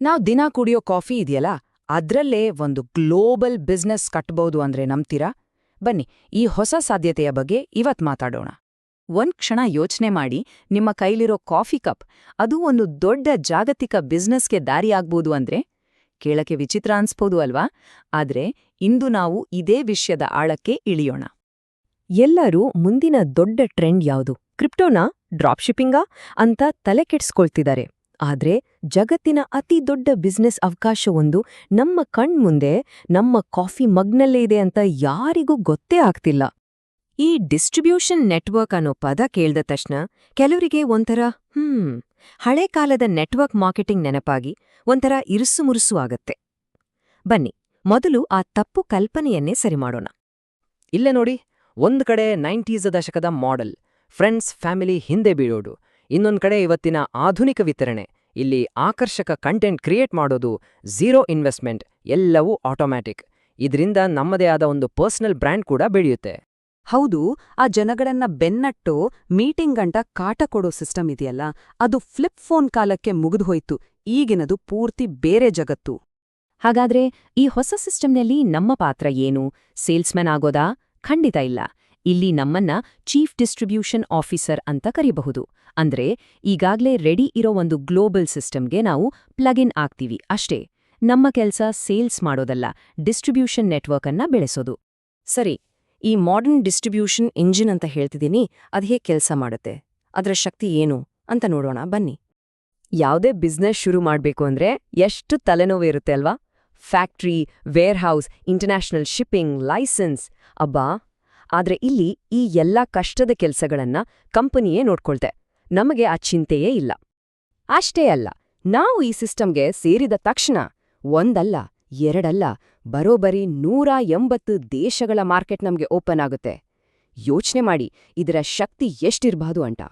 ನಾವು ದಿನ ಕುಡಿಯೋ ಕಾಫಿ ಇದೆಯಲ್ಲ, ಅದ್ರಲ್ಲೇ ಒಂದು ಗ್ಲೋಬಲ್ ಬಿಸ್ನೆಸ್ ಕಟ್ಬೋದು ಅಂದ್ರೆ ನಂಬ್ತೀರಾ? ಬನ್ನಿ, ಈ ಹೊಸ ಸಾಧ್ಯತೆಯ ಬಗ್ಗೆ ಇವತ್ ಮಾತಾಡೋಣ. ಒಂದ್ ಕ್ಷಣ ಯೋಚನೆ ಮಾಡಿ, ನಿಮ್ಮ ಕೈಲಿರೋ ಕಾಫಿ ಕಪ್ ಅದು ಒಂದು ದೊಡ್ಡ ಜಾಗತಿಕ ಬಿಸ್ನೆಸ್ಗೆ ದಾರಿಯಾಗ್ಬೋದು ಅಂದ್ರೆ? ಕೇಳಕ್ಕೆ ವಿಚಿತ್ರ ಅನ್ಸ್ಬೋದು ಅಲ್ವಾ? ಆದ್ರೆ ಇಂದು ನಾವು ಇದೇ ವಿಷಯದ ಆಳಕ್ಕೆ ಇಳಿಯೋಣ. ಎಲ್ಲರೂ ಮುಂದಿನ ದೊಡ್ಡ ಟ್ರೆಂಡ್ ಯಾವುದು, ಕ್ರಿಪ್ಟೋನಾ, ಡ್ರಾಪ್ ಶಿಪ್ಪಿಂಗಾ ಅಂತ ತಲೆ ಕೆಡ್ಸ್ಕೊಳ್ತಿದ್ದಾರೆ. ಆದ್ರೆ ಜಗತ್ತಿನ ಅತಿ ದೊಡ್ಡ ಬಿಸ್ನೆಸ್ ಅವಕಾಶವೊಂದು ನಮ್ಮ ಕಣ್ಮುಂದೆ, ನಮ್ಮ ಕಾಫಿ ಮಗ್ನಲ್ಲೇ ಇದೆ ಅಂತ ಯಾರಿಗೂ ಗೊತ್ತೇ ಆಗ್ತಿಲ್ಲ. ಈ ಡಿಸ್ಟ್ರಿಬ್ಯೂಷನ್ ನೆಟ್ವರ್ಕ್ ಅನ್ನೋ ಪದ ಕೇಳ್ದ ತಕ್ಷಣ ಕೆಲವರಿಗೆ ಒಂಥರ ಹಳೆ ಕಾಲದ ನೆಟ್ವರ್ಕ್ ಮಾರ್ಕೆಟಿಂಗ್ ನೆನಪಾಗಿ ಒಂಥರ ಇರುಸುಮುರುಸು ಆಗತ್ತೆ. ಬನ್ನಿ, ಮೊದಲು ಆ ತಪ್ಪು ಕಲ್ಪನೆಯನ್ನೇ ಸರಿಮಾಡೋಣ. ಇಲ್ಲೇ ನೋಡಿ, ಒಂದ್ ಕಡೆ 90ಸ್ ದಶಕದ ಮಾಡೆಲ್, ಫ್ರೆಂಡ್ಸ್ ಫ್ಯಾಮಿಲಿ ಹಿಂದೆ ಬೀಳೋಡು. ಇನ್ನೊಂದ್ ಕಡೆ ಇವತ್ತಿನ ಆಧುನಿಕ ವಿತರಣೆ, ಇಲ್ಲಿ ಆಕರ್ಷಕ ಕಂಟೆಂಟ್ ಕ್ರಿಯೇಟ್ ಮಾಡೋದು, ಝೀರೋ ಇನ್ವೆಸ್ಟ್ಮೆಂಟ್, ಎಲ್ಲವೂ ಆಟೋಮ್ಯಾಟಿಕ್. ಇದರಿಂದ ನಮ್ಮದೇ ಆದ ಒಂದು ಪರ್ಸನಲ್ ಬ್ರ್ಯಾಂಡ್ ಕೂಡ ಬೆಳೆಯುತ್ತೆ. ಹೌದು, ಆ ಜನಗಳನ್ನ ಬೆನ್ನಟ್ಟು ಮೀಟಿಂಗ್ ಗಂಟ ಕಾಟ ಕೊಡೋ ಸಿಸ್ಟಮ್ ಇದೆಯಲ್ಲ, ಅದು ಫ್ಲಿಪ್ ಫೋನ್ ಕಾಲಕ್ಕೆ ಮುಗಿದುಹೋಯ್ತು. ಈಗಿನದು ಪೂರ್ತಿ ಬೇರೆ ಜಗತ್ತು. ಹಾಗಾದ್ರೆ ಈ ಹೊಸ ಸಿಸ್ಟಮ್ನಲ್ಲಿ ನಮ್ಮ ಪಾತ್ರ ಏನು? ಸೇಲ್ಸ್ಮನ್ ಆಗೋದಾ? ಖಂಡಿತ ಇಲ್ಲ. ಇಲ್ಲಿ ನಮ್ಮನ್ನ ಚೀಫ್ ಡಿಸ್ಟ್ರಿಬ್ಯೂಷನ್ ಆಫೀಸರ್ ಅಂತ ಕರಿಬಹುದು. ಅಂದ್ರೆ ಈಗಾಗ್ಲೇ ರೆಡಿ ಇರೋ ಒಂದು ಗ್ಲೋಬಲ್ ಸಿಸ್ಟಮ್ಗೆ ನಾವು ಪ್ಲಗ್ ಇನ್ ಆಗ್ತೀವಿ ಅಷ್ಟೇ. ನಮ್ಮ ಕೆಲ್ಸ ಸೇಲ್ಸ್ ಮಾಡೋದಲ್ಲ, ಡಿಸ್ಟ್ರಿಬ್ಯೂಷನ್ ನೆಟ್ವರ್ಕ್ ಅನ್ನ ಬೆಳೆಸೋದು. ಸರಿ, ಈ ಮಾಡರ್ನ್ ಡಿಸ್ಟ್ರಿಬ್ಯೂಷನ್ ಇಂಜಿನ್ ಅಂತ ಹೇಳ್ತಿದ್ದೀನಿ, ಅದು ಹೇಗೆ ಕೆಲಸ ಮಾಡುತ್ತೆ, ಅದರ ಶಕ್ತಿ ಏನು ಅಂತ ನೋಡೋಣ ಬನ್ನಿ. ಯಾವುದೇ ಬಿಸ್ನೆಸ್ ಶುರು ಮಾಡ್ಬೇಕು ಅಂದ್ರೆ ಎಷ್ಟು ತಲೆನೋವು ಇರುತ್ತೆ ಅಲ್ವಾ? Factory, warehouse, international shipping, licence, ಅಬ್ಬಾ. ಆದ್ರೆ ಇಲ್ಲಿ ಈ ಎಲ್ಲಾ ಕಷ್ಟದ ಕೆಲ್ಸಗಳನ್ನ ಕಂಪನಿಯೇ ನೋಡ್ಕೊಳ್ತೆ. ನಮಗೆ ಆ ಚಿಂತೆಯೇ ಇಲ್ಲ. ಅಷ್ಟೇ ಅಲ್ಲ, ನಾವು ಈ ಸಿಸ್ಟಮ್ಗೆ ಸೇರಿದ ತಕ್ಷಣ ಒಂದಲ್ಲ, ಎರಡಲ್ಲ, ಬರೋಬರಿ 180 ದೇಶಗಳ ಮಾರ್ಕೆಟ್ ನಮ್ಗೆ ಓಪನ್ ಆಗುತ್ತೆ. ಯೋಚನೆ ಮಾಡಿ, ಇದರ ಶಕ್ತಿ ಎಷ್ಟಿರ್ಬಹುದು ಅಂತ.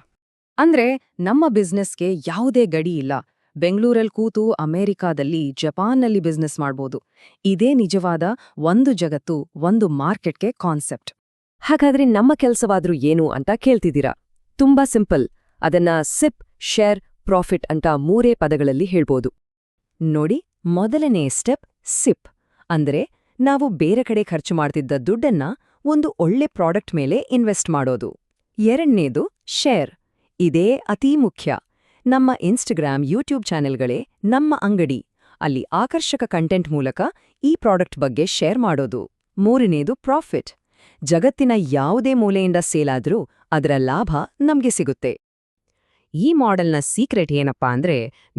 ಅಂದ್ರೆ ನಮ್ಮ ಬಿಸ್ನೆಸ್ಗೆ ಯಾವುದೇ ಗಡಿ ಇಲ್ಲ. ಬೆಂಗಳೂರಲ್ಲಿ ಕೂತು ಅಮೆರಿಕಾದಲ್ಲಿ, ಜಪಾನ್ನಲ್ಲಿ ಬಿಸ್ನೆಸ್ ಮಾಡ್ಬೋದು. ಇದೇ ನಿಜವಾದ ಒಂದು ಜಗತ್ತು, ಒಂದು ಮಾರ್ಕೆಟ್ಗೆ ಕಾನ್ಸೆಪ್ಟ್. ಹಾಗಾದ್ರೆ ನಮ್ಮ ಕೆಲಸವಾದ್ರೂ ಏನು ಅಂತ ಕೇಳ್ತಿದ್ದೀರಾ? ತುಂಬಾ ಸಿಂಪಲ್. ಅದನ್ನ ಸಿಪ್, ಶೇರ್, ಪ್ರಾಫಿಟ್ ಅಂತ 3 ಪದಗಳಲ್ಲಿ ಹೇಳ್ಬೋದು. ನೋಡಿ, ಮೊದಲನೇ ಸ್ಟೆಪ್ ಸಿಪ್. ಅಂದ್ರೆ ನಾವು ಬೇರೆ ಕಡೆ ಖರ್ಚು ಮಾಡ್ತಿದ್ದ ದುಡ್ಡನ್ನ ಒಂದು ಒಳ್ಳೆ ಪ್ರಾಡಕ್ಟ್ ಮೇಲೆ ಇನ್ವೆಸ್ಟ್ ಮಾಡೋದು. ಎರಡನೇದು ಶೇರ್. ಇದೇ ಅತೀ ಮುಖ್ಯ. ನಮ್ಮ ಇನ್ಸ್ಟಾಗ್ರಾಮ್, ಯೂಟ್ಯೂಬ್ ಚಾನೆಲ್ಗಳೇ ನಮ್ಮ ಅಂಗಡಿ. ಅಲ್ಲಿ ಆಕರ್ಷಕ ಕಂಟೆಂಟ್ ಮೂಲಕ ಈ ಪ್ರಾಡಕ್ಟ್ ಬಗ್ಗೆ ಶೇರ್ ಮಾಡೋದು. ಮೂರನೇದು ಪ್ರಾಫಿಟ್. ಜಗತ್ತಿನ ಯಾವುದೇ ಮೂಲೆಯಿಂದ ಸೇಲಾದ್ರೂ ಅದರ ಲಾಭ ನಮ್ಗೆ ಸಿಗುತ್ತೆ. ಈ ಮಾಡೆಲ್ನ ಸೀಕ್ರೆಟ್ ಏನಪ್ಪಾ ಅಂದ್ರೆ,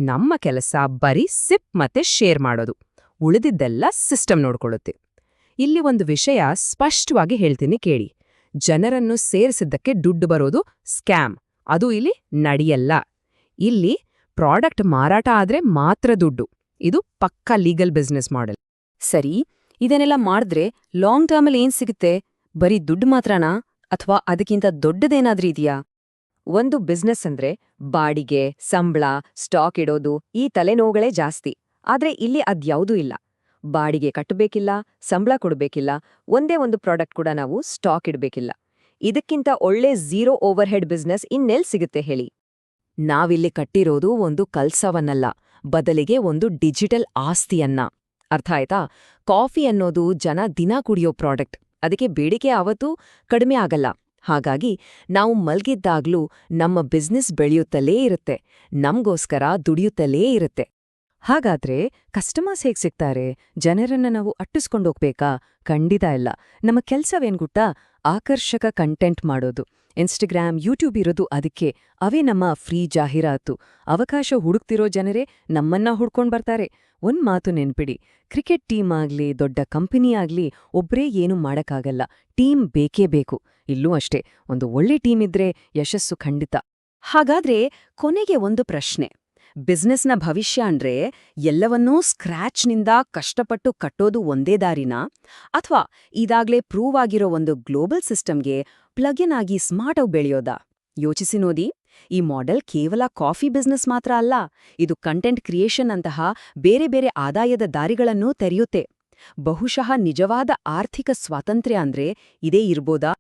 ನಮ್ಮ ಕೆಲಸ ಬರೀ ಸಿಪ್ ಮತ್ತೆ ಶೇರ್ ಮಾಡೋದು, ಉಳಿದಿದ್ದೆಲ್ಲ ಸಿಸ್ಟಮ್ ನೋಡ್ಕೊಳ್ಳುತ್ತೆ. ಇಲ್ಲಿ ಒಂದು ವಿಷಯ ಸ್ಪಷ್ಟವಾಗಿ ಹೇಳ್ತೀನಿ ಕೇಳಿ. ಜನರನ್ನು ಸೇರಿಸಿದ್ದಕ್ಕೆ ದುಡ್ಡು ಬರೋದು ಸ್ಕ್ಯಾಮ್, ಅದು ಇಲ್ಲಿ ನಡೆಯಲ್ಲ. ಇಲ್ಲಿ ಪ್ರಾಡಕ್ಟ್ ಮಾರಾಟ ಆದ್ರೆ ಮಾತ್ರ ದುಡ್ಡು. ಇದು ಪಕ್ಕಾ ಲೀಗಲ್ ಬಿಸ್ನೆಸ್ ಮಾಡೆಲ್. ಸರಿ, ಇದನ್ನೆಲ್ಲ ಮಾಡಿದ್ರೆ ಲಾಂಗ್ ಟರ್ಮಲ್ಲಿ ಏನ್ ಸಿಗುತ್ತೆ? ಬರೀ ದುಡ್ಡು ಮಾತ್ರನಾ, ಅಥವಾ ಅದಕ್ಕಿಂತ ದೊಡ್ಡದೇನಾದ್ರೂ ಇದೆಯಾ? ಒಂದು ಬಿಸ್ನೆಸ್ ಅಂದ್ರೆ ಬಾಡಿಗೆ, ಸಂಬಳ, ಸ್ಟಾಕ್ ಇಡೋದು, ಈ ತಲೆನೋವುಗಳೇ ಜಾಸ್ತಿ. ಆದ್ರೆ ಇಲ್ಲಿ ಅದ್ಯಾವುದೂ ಇಲ್ಲ. ಬಾಡಿಗೆ ಕಟ್ಟಬೇಕಿಲ್ಲ, ಸಂಬಳ ಕೊಡ್ಬೇಕಿಲ್ಲ, ಒಂದೇ ಒಂದು ಪ್ರಾಡಕ್ಟ್ ಕೂಡ ನಾವು ಸ್ಟಾಕ್ ಇಡಬೇಕಿಲ್ಲ. ಇದಕ್ಕಿಂತ ಒಳ್ಳೆ ಝೀರೋ ಓವರ್ಹೆಡ್ ಬಿಸ್ನೆಸ್ ಇನ್ನೆಲ್ ಸಿಗುತ್ತೆ ಹೇಳಿ? ನಾವಿಲ್ಲಿ ಕಟ್ಟಿರೋದು ಒಂದು ಕಲ್ಸವನ್ನಲ್ಲ, ಬದಲಿಗೆ ಒಂದು ಡಿಜಿಟಲ್ ಆಸ್ತಿಯನ್ನ. ಅರ್ಥ ಆಯ್ತಾ? ಕಾಫಿ ಅನ್ನೋದು ಜನ ದಿನ ಕುಡಿಯೋ ಪ್ರಾಡಕ್ಟ್. ಅದಕ್ಕೆ ಬೇಡಿಕೆ ಯಾವತ್ತೂ ಕಡಿಮೆ ಆಗಲ್ಲ. ಹಾಗಾಗಿ ನಾವು ಮಲ್ಗಿದ್ದಾಗ್ಲೂ ನಮ್ಮ ಬಿಸ್ನೆಸ್ ಬೆಳೆಯುತ್ತಲೇ ಇರುತ್ತೆ, ನಮ್ಗೋಸ್ಕರ ದುಡಿಯುತ್ತಲೇ ಇರುತ್ತೆ. ಹಾಗಾದ್ರೆ ಕಸ್ಟಮರ್ಸ್ ಹೇಗ್ ಸಿಗ್ತಾರೆ? ಜನರನ್ನ ನಾವು ಅಟ್ಟಿಸ್ಕೊಂಡೋಗ್ಬೇಕಾ? ಖಂಡಿತ ಇಲ್ಲ. ನಮ್ಮ ಕೆಲ್ಸವೇನ್ ಗೊತ್ತಾ? ಆಕರ್ಷಕ ಕಂಟೆಂಟ್ ಮಾಡೋದು. ಇನ್ಸ್ಟಾಗ್ರಾಮ್, ಯೂಟ್ಯೂಬ್ ಇರೋದು ಅದಕ್ಕೆ. ಅವೇ ನಮ್ಮ ಫ್ರೀ ಜಾಹೀರಾತು. ಅವಕಾಶ ಹುಡುಕ್ತಿರೋ ಜನರೇ ನಮ್ಮನ್ನ ಹುಡ್ಕೊಂಡ್ ಬರ್ತಾರೆ. ಒಂದ್ ಮಾತು ನೆನ್ಪಿಡಿ, ಕ್ರಿಕೆಟ್ ಟೀಮ್ ಆಗ್ಲಿ, ದೊಡ್ಡ ಕಂಪನಿ ಆಗ್ಲಿ, ಒಬ್ರೇ ಏನೂ ಮಾಡಕ್ಕಾಗಲ್ಲ. ಟೀಮ್ ಬೇಕೇ ಬೇಕು. ಇಲ್ಲೂ ಅಷ್ಟೇ, ಒಂದು ಒಳ್ಳೆ ಟೀಮ್ ಇದ್ರೆ ಯಶಸ್ಸು ಖಂಡಿತ. ಹಾಗಾದ್ರೆ ಕೊನೆಗೆ ಒಂದು ಪ್ರಶ್ನೆ. ಬಿಸ್ನೆಸ್ನ ಭವಿಷ್ಯ ಅಂದ್ರೆ ಎಲ್ಲವನ್ನೂ ಸ್ಕ್ರ್ಯಾಚ್ನಿಂದ ಕಷ್ಟಪಟ್ಟು ಕಟ್ಟೋದು ಒಂದೇ ದಾರಿನಾ? ಅಥವಾ ಇದಾಗ್ಲೇ ಪ್ರೂವ್ ಆಗಿರೋ ಒಂದು ಗ್ಲೋಬಲ್ ಸಿಸ್ಟಮ್ಗೆ ಪ್ಲಗಿನ್ ಆಗಿ ಸ್ಮಾರ್ಟ್ ಆಗಿ ಬೆಳೆಯೋದಾ? ಯೋಚಿಸಿ ನೋಡಿ. ಈ ಮಾಡೆಲ್ ಕೇವಲ ಕಾಫಿ ಬಿಸ್ನೆಸ್ ಮಾತ್ರ ಅಲ್ಲ, ಇದು ಕಂಟೆಂಟ್ ಕ್ರಿಯೇಷನ್ ಅಂತಹ ಬೇರೆ ಬೇರೆ ಆದಾಯದ ದಾರಿಗಳನ್ನೂ ತೆರೆಯುತ್ತೆ. ಬಹುಶಃ ನಿಜವಾದ ಆರ್ಥಿಕ ಸ್ವಾತಂತ್ರ್ಯ ಅಂದ್ರೆ ಇದೇ ಇರ್ಬೋದಾ?